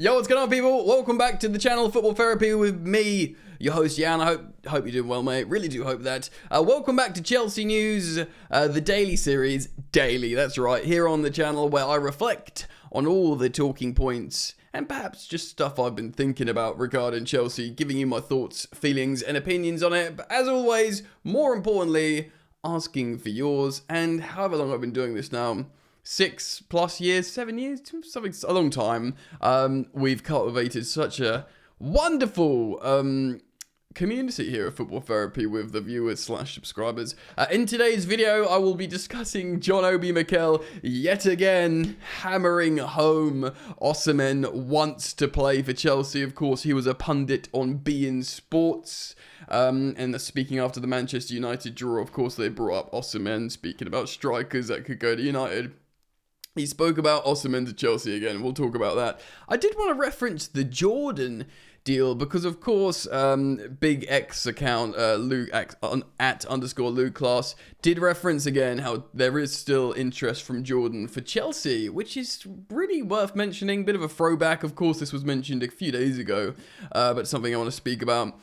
Yo, what's going on, people? Welcome back to the channel Football Therapy with me, your host Jan. I hope you're doing well, mate. Really do hope that. Welcome back to Chelsea News, the daily series. Daily, that's right, here on the channel where I reflect on all the talking points and perhaps just stuff I've been thinking about regarding Chelsea, giving you my thoughts, feelings, and opinions on it. But as always, more importantly, asking for yours. And however long I've been doing this now, 6+ years, 7 years, something, a long time. We've cultivated such a wonderful community here at Football Therapy with the viewers / subscribers. In today's video, I will be discussing John Obi Mikel yet again, hammering home Osimhen wants to play for Chelsea. Of course, he was a pundit on beIN Sports. And speaking after the Manchester United draw, of course, they brought up Osimhen, speaking about strikers that could go to United. He spoke about Osimhen to Chelsea again. We'll talk about that. I did want to reference the Jordan deal because, of course, big X account, Luke at _ Class, did reference again how there is still interest from Jordan for Chelsea, which is really worth mentioning. Bit of a throwback. Of course, this was mentioned a few days ago, but something I want to speak about.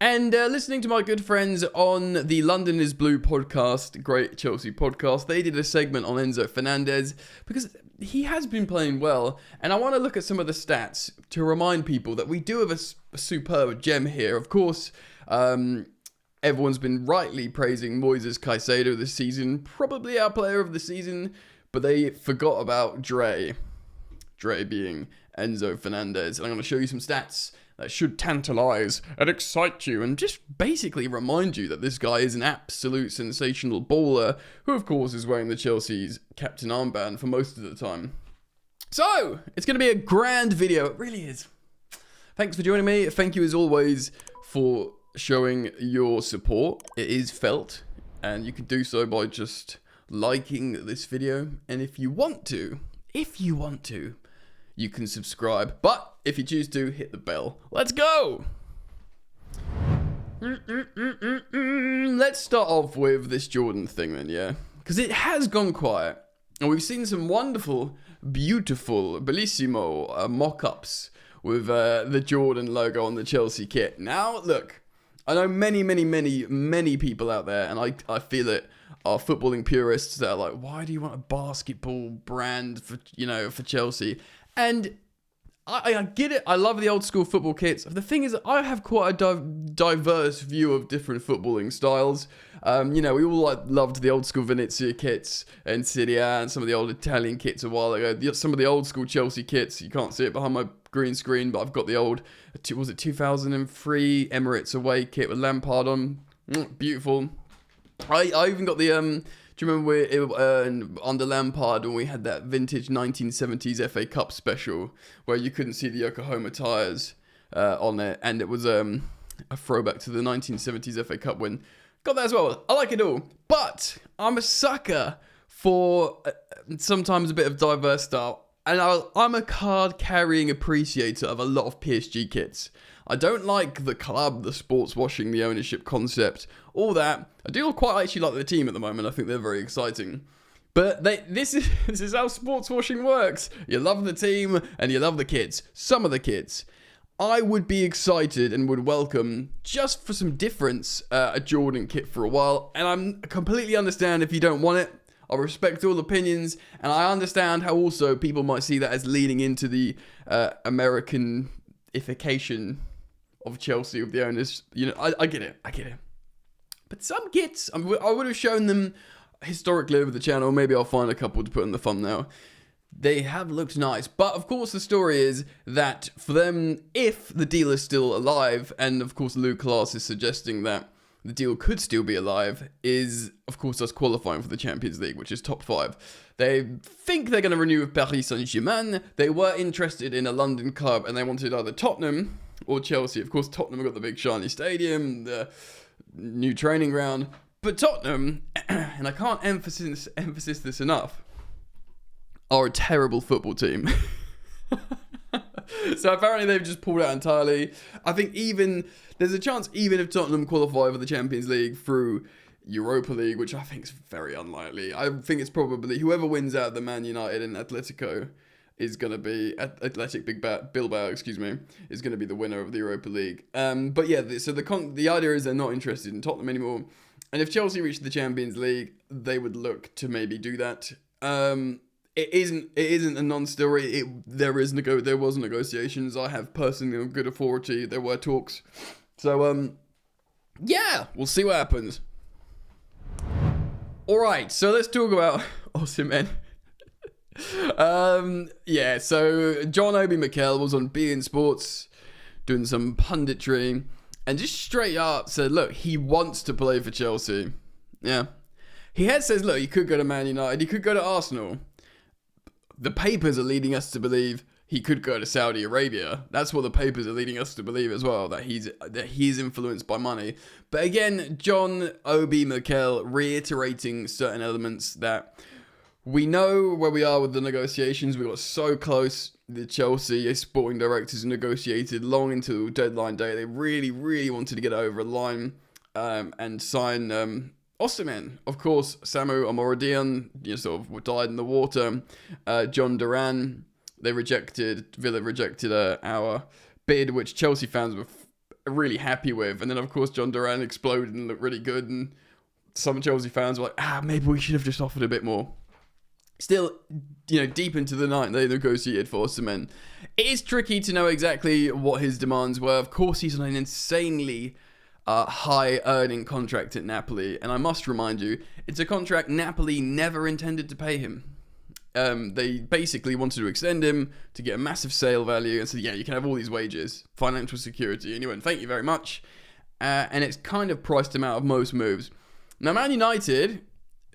And listening to my good friends on the London is Blue podcast, great Chelsea podcast, they did a segment on Enzo Fernandez because he has been playing well. And I want to look at some of the stats to remind people that we do have a superb gem here. Of course, everyone's been rightly praising Moises Caicedo this season, probably our player of the season, but they forgot about Dre being Enzo Fernandez. And I'm going to show you some stats that should tantalize and excite you and just basically remind you that this guy is an absolute sensational baller who, of course, is wearing the Chelsea's captain armband for most of the time. So, it's going to be a grand video. It really is. Thanks for joining me. Thank you, as always, for showing your support. It is felt, and you can do so by just liking this video. And if you want to, you can subscribe, but if you choose to, hit the bell. Let's go! Let's start off with this Jordan thing then, yeah? Because it has gone quiet, and we've seen some wonderful, beautiful, bellissimo mock-ups with the Jordan logo on the Chelsea kit. Now, look, I know many people out there, and I feel it, are footballing purists that are like, why do you want a basketball brand for Chelsea? And I get it. I love the old school football kits. The thing is, I have quite a diverse view of different footballing styles. We all loved the old school Venezia kits and Serie A and some of the old Italian kits a while ago. Some of the old school Chelsea kits, you can't see it behind my green screen, but I've got the old, was it 2003 Emirates away kit with Lampard on. Beautiful. I even got the do you remember under Lampard when we had that vintage 1970s FA Cup special where you couldn't see the Yokohama tyres on it, and it was a throwback to the 1970s FA Cup win. Got that as well. I like it all, but I'm a sucker for sometimes a bit of diverse style, and I'm a card-carrying appreciator of a lot of PSG kits. I don't like the club, the sports washing, the ownership concept, all that. I do quite actually like the team at the moment. I think they're very exciting. But this is how sports washing works. You love the team and you love the kids. Some of the kids. I would be excited and would welcome, just for some difference, a Jordan kit for a while. And I completely understand if you don't want it. I respect all opinions, and I understand how also people might see that as leaning into the Americanification of Chelsea with the owners. I get it. But some kits, I would have shown them historically over the channel. Maybe I'll find a couple to put in the thumbnail. They have looked nice. But of course the story is that for them, if the deal is still alive, and of course Luke Class is suggesting that the deal could still be alive, is of course us qualifying for the Champions League, which is top 5. They think they're going to renew with Paris Saint-Germain. They were interested in a London club, and they wanted either Tottenham or Chelsea. Of course, Tottenham got the big shiny stadium, the new training ground. But Tottenham, and I can't emphasize this enough, are a terrible football team. So apparently they've just pulled out entirely. I think there's a chance even if Tottenham qualify for the Champions League through Europa League, which I think is very unlikely. I think it's probably whoever wins out of the Man United and Atletico is going to be Athletic Bilbao, is going to be the winner of the Europa League. But yeah, so the idea is they're not interested in Tottenham anymore. And if Chelsea reached the Champions League, they would look to maybe do that. It isn't a non-story. There was negotiations. I have personally on good authority. There were talks. So yeah, we'll see what happens. All right, so let's talk about Osimhen. Yeah, so John Obi Mikel was on beIN Sports doing some punditry and just straight up said, look, he wants to play for Chelsea. Yeah. He says, look, he could go to Man United, he could go to Arsenal. The papers are leading us to believe he could go to Saudi Arabia. That's what the papers are leading us to believe as well, that he's influenced by money. But again, John Obi Mikel reiterating certain elements that we know where we are with the negotiations. We got so close. The Chelsea sporting directors negotiated long into deadline day. They really, really wanted to get over the line and sign Osimhen. Of course, Samu Amoradian sort of died in the water. John Duran, Villa rejected our bid, which Chelsea fans were really happy with. And then, of course, John Duran exploded and looked really good. And some Chelsea fans were like, maybe we should have just offered a bit more. Still, deep into the night, they negotiated for Osimhen. It is tricky to know exactly what his demands were. Of course, he's on an insanely high-earning contract at Napoli. And I must remind you, it's a contract Napoli never intended to pay him. They basically wanted to extend him to get a massive sale value and said, yeah, you can have all these wages, financial security. And he went, thank you very much. And it's kind of priced him out of most moves. Now, Man United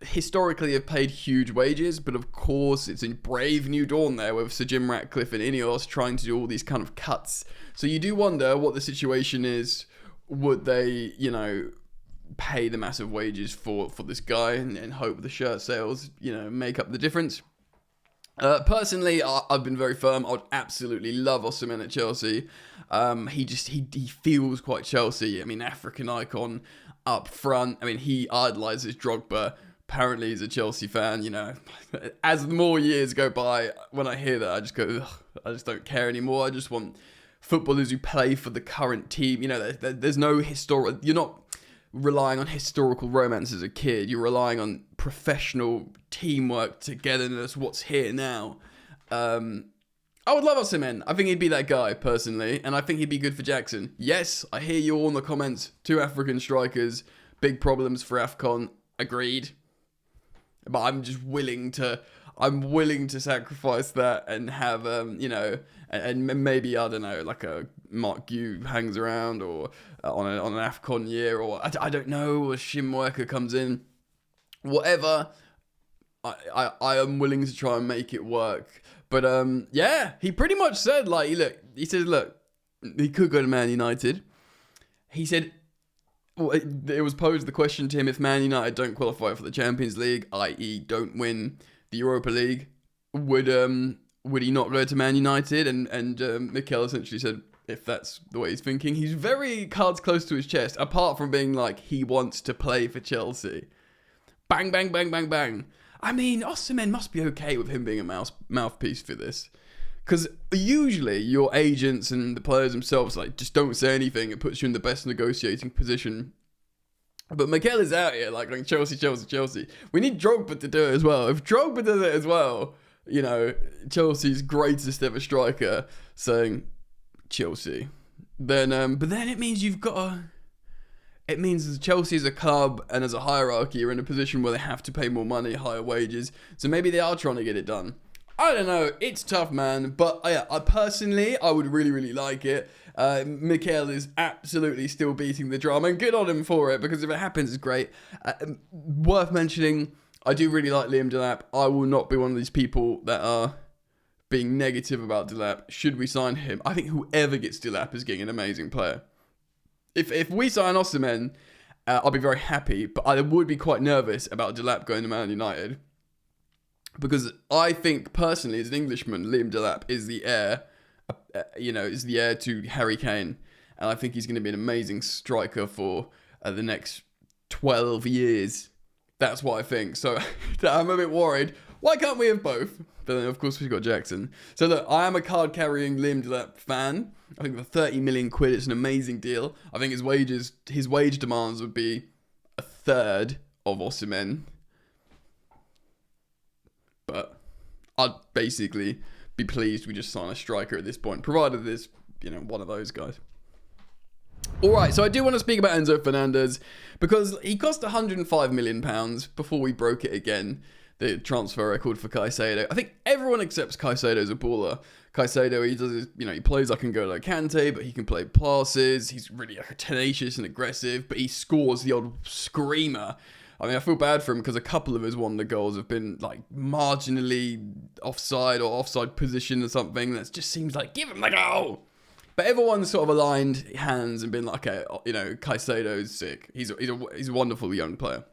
historically have paid huge wages, but of course it's a brave new dawn there with Sir Jim Ratcliffe and Ineos trying to do all these kind of cuts. So you do wonder what the situation is. Would they, pay the massive wages for this guy and hope the shirt sales, make up the difference? Personally, I've been very firm. I would absolutely love Osimhen at Chelsea. He feels quite Chelsea. I mean, African icon up front. I mean, he idolises Drogba. Apparently he's a Chelsea fan, As more years go by, when I hear that, I just go, ugh, I just don't care anymore. I just want footballers who play for the current team. There's no you're not relying on historical romance as a kid. You're relying on professional teamwork, togetherness, what's here now. I would love Osimhen. I think he'd be that guy, personally, and I think he'd be good for Jackson. Yes, I hear you all in the comments. 2 African strikers, big problems for AFCON. Agreed. But I'm just willing to sacrifice that and have, and maybe, I don't know, like a Mark Gu hangs around or on an AFCON year, or I don't know, a Shim worker comes in. Whatever, I am willing to try and make it work. But, yeah, he pretty much said, he could go to Man United. He said, it was posed the question to him, if Man United don't qualify for the Champions League, i.e. don't win the Europa League, would he not go to Man United? And Mikel essentially said, if that's the way he's thinking, he's very cards close to his chest, apart from being like, he wants to play for Chelsea. Bang, bang, bang, bang, bang. I mean, Osimhen must be okay with him being a mouthpiece for this. Because usually your agents and the players themselves just don't say anything. It puts you in the best negotiating position. But Mikel is out here going Chelsea, Chelsea, Chelsea. We need Drogba to do it as well. If Drogba does it as well, Chelsea's greatest ever striker saying Chelsea, then but then it means it means Chelsea as a club and as a hierarchy are in a position where they have to pay more money, higher wages. So maybe they are trying to get it done. I don't know. It's tough, man. But I would really, really like it. Mikel is absolutely still beating the drum, and good on him for it, because if it happens, it's great. Worth mentioning, I do really like Liam Delap. I will not be one of these people that are being negative about Delap. Should we sign him? I think whoever gets Delap is getting an amazing player. If we sign Osimhen, I'll be very happy, but I would be quite nervous about Delap going to Man United. Because I think, personally, as an Englishman, Liam Delap is the heir, is the heir to Harry Kane. And I think he's going to be an amazing striker for the next 12 years. That's what I think. So I'm a bit worried. Why can't we have both? But then, of course, we've got Jackson. So look, I am a card-carrying Liam Delap fan. I think for 30 million quid, it's an amazing deal. I think his wage demands would be a third of Osimhen. But I'd basically be pleased we just sign a striker at this point, provided there's, one of those guys. Alright, so I do want to speak about Enzo Fernandez because he cost £105 million before we broke it again, the transfer record for Caicedo. I think everyone accepts Caicedo's a baller. Caicedo, he does his, he plays like N'Golo Kante, but he can play passes. He's really tenacious and aggressive, but he scores the odd screamer. I mean, I feel bad for him because a couple of his wonder goals have been like marginally offside or offside position or something. That just seems like, give him the goal. But everyone's sort of aligned hands and been like, okay, Caicedo's sick. He's a wonderful young player.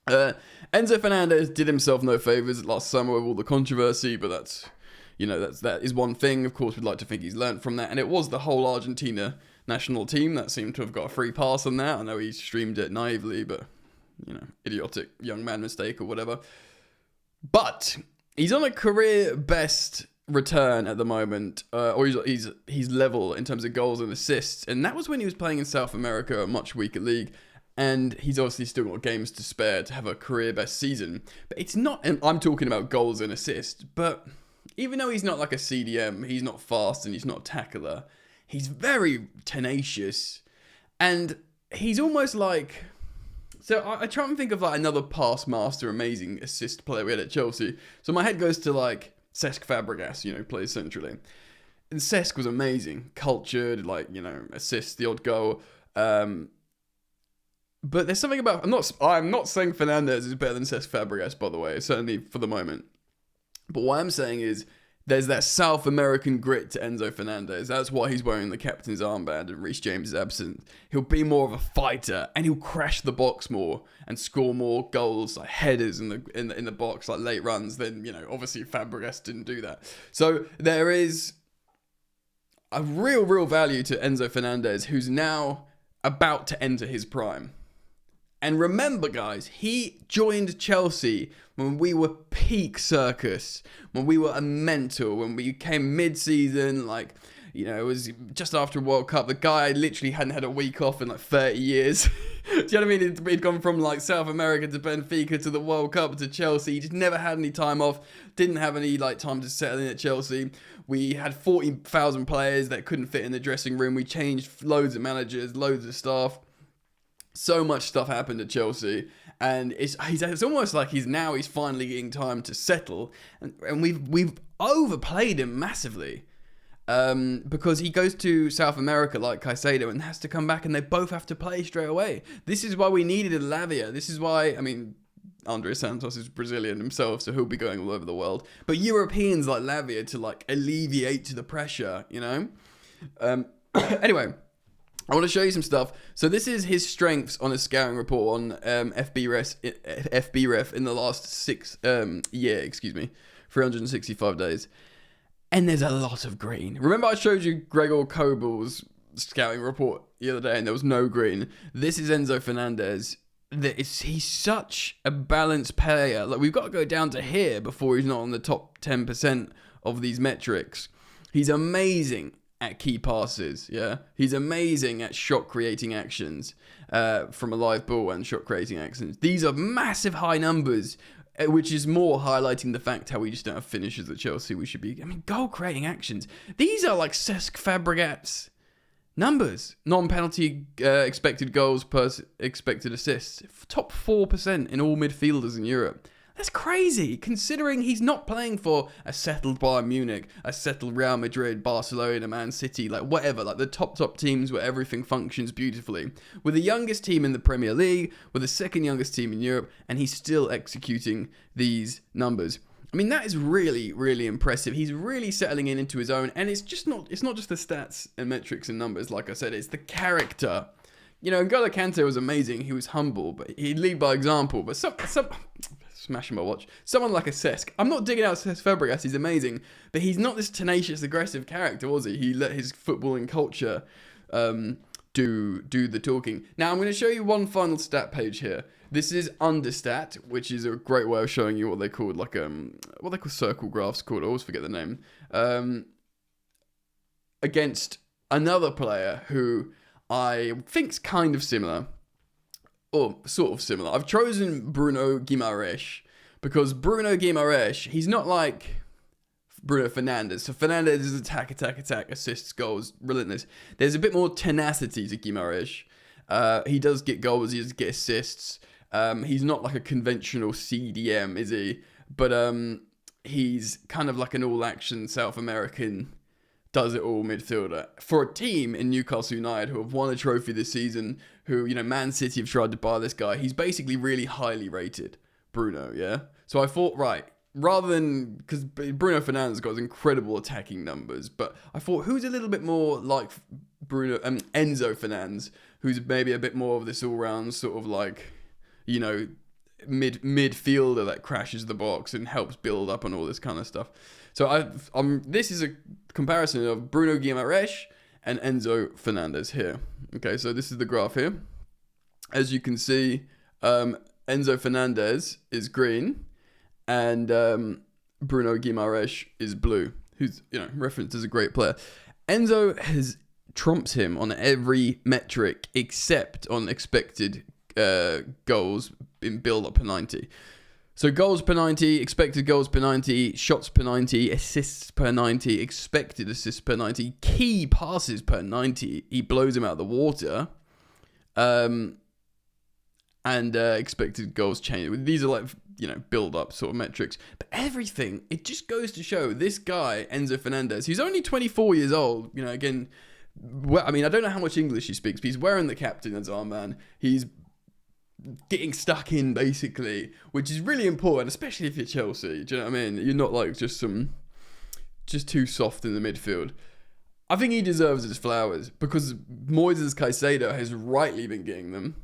Enzo Fernandez did himself no favours last summer with all the controversy, but that is one thing. Of course, we'd like to think he's learnt from that, and it was the whole Argentina national team that seemed to have got a free pass on that. I know he streamed it naively, but idiotic young man mistake or whatever. But he's on a career best return at the moment, or he's level in terms of goals and assists, and that was when he was playing in South America, a much weaker league, and he's obviously still got games to spare to have a career best season. But it's not, and I'm talking about goals and assists, but even though he's not like a CDM, he's not fast and he's not a tackler, he's very tenacious, and he's almost like, so I try and think of like another pass master, amazing assist player we had at Chelsea. So my head goes to like Cesc Fabregas, plays centrally. And Cesc was amazing, cultured, assists, the odd goal. But there's something about, I'm not saying Fernandez is better than Cesc Fabregas, by the way, certainly for the moment. But what I'm saying is there's that South American grit to Enzo Fernandez. That's why he's wearing the captain's armband and Reece James is absent. He'll be more of a fighter and he'll crash the box more and score more goals, like headers in the box, like late runs. Then, obviously Fabregas didn't do that. So there is a real value to Enzo Fernandez, who's now about to enter his prime. And remember, guys, he joined Chelsea when we were peak circus, when we were a mentor, when we came mid-season, it was just after a World Cup. The guy literally hadn't had a week off in 30 years. Do you know what I mean? He'd gone from South America to Benfica to the World Cup to Chelsea. He just never had any time off, didn't have any time to settle in at Chelsea. We had 40,000 players that couldn't fit in the dressing room. We changed loads of managers, loads of staff. So much stuff happened at Chelsea, and it's almost like he's finally getting time to settle, and we've overplayed him massively, because he goes to South America like Caicedo and has to come back, and they both have to play straight away. This is why we needed a Lavia. This is why, André Santos is Brazilian himself, so he'll be going all over the world. But Europeans like Lavia to alleviate the pressure, Anyway. I want to show you some stuff. So this is his strengths on a scouting report on FBref in the last 365 days. And there's a lot of green. Remember I showed you Gregor Kobel's scouting report the other day and there was no green. This is Enzo Fernandez. He's such a balanced player. We've got to go down to here before he's not on the top 10% of these metrics. He's amazing at key passes, yeah? He's amazing at shot-creating actions from a live ball and shot-creating actions. These are massive high numbers, which is more highlighting the fact how we just don't have finishers at Chelsea. We should be, goal-creating actions. These are like Cesc Fabregas numbers. Non-penalty expected goals per expected assists. Top 4% in all midfielders in Europe. That's crazy, considering he's not playing for a settled Bayern Munich, a settled Real Madrid, Barcelona, Man City, whatever, the top teams where everything functions beautifully. We're the youngest team in the Premier League, we're the second youngest team in Europe, and he's still executing these numbers. That is really, really impressive. He's really settling into his own, and it's not just the stats and metrics and numbers, like I said, it's the character. N'Golo Kante was amazing, he was humble, but he'd lead by example, but smashing my watch. Someone like a Cesc. I'm not digging out Cesc Fabregas, he's amazing, but he's not this tenacious, aggressive character, was he? He let his footballing culture do the talking. Now, I'm going to show you one final stat page here. This is understat, which is a great way of showing you what they call what they call circle graphs called. I always forget the name. Against another player who I think's kind of similar, or sort of similar. I've chosen Bruno Guimaraes because Bruno Guimaraes, he's not like Bruno Fernandes. So Fernandes is attack, assists, goals, relentless. There's a bit more tenacity to Guimaraes. He does get goals, he does get assists. He's not like a conventional CDM, is he? But he's kind of like an all-action South American, does-it-all midfielder. For a team in Newcastle United who have won a trophy this season, who, Man City have tried to buy this guy, he's basically really highly rated, Bruno, yeah? So I thought, right, rather than, because Bruno Fernandes got incredible attacking numbers, but I thought, who's a little bit more like Enzo Fernandes, who's maybe a bit more of this all-round sort of like, midfielder that crashes the box and helps build up and all this kind of stuff. So this is a comparison of Bruno Guimaraes and Enzo Fernandes here. Okay, so this is the graph here. As you can see, Enzo Fernandes is green and Bruno Guimaraes is blue, who's referenced as a great player. Enzo trumps him on every metric except on expected goals in build-up per 90. So goals per 90, expected goals per 90, shots per 90, assists per 90, expected assists per 90, key passes per 90. He blows him out of the water. And expected goals change. These are like, build-up sort of metrics. But everything, it just goes to show this guy, Enzo Fernandes, he's only 24 years old. Again, I don't know how much English he speaks, but he's wearing the captain's armband. He's getting stuck in, basically, which is really important, especially if you're Chelsea. Do you know what I mean? You're not like just too soft in the midfield. I think he deserves his flowers because Moises Caicedo has rightly been getting them.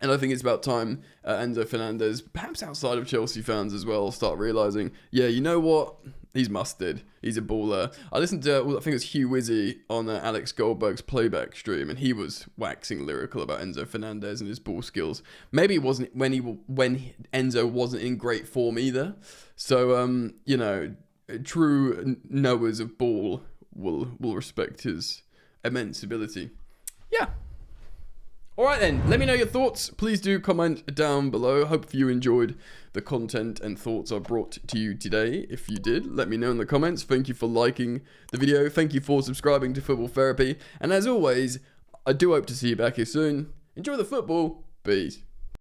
And I think it's about time Enzo Fernandes, perhaps outside of Chelsea fans as well, start realising, yeah, you know what? He's mustard. He's a baller. I listened to, I think it was Hugh Wizzy on Alex Goldberg's playback stream, and he was waxing lyrical about Enzo Fernandes and his ball skills. Maybe it wasn't when Enzo wasn't in great form either. So, true knowers of ball will respect his immense ability. Yeah. Alright then, let me know your thoughts. Please do comment down below. Hope you enjoyed the content and thoughts I brought to you today. If you did, let me know in the comments. Thank you for liking the video. Thank you for subscribing to Football Therapy. And as always, I do hope to see you back here soon. Enjoy the football. Peace.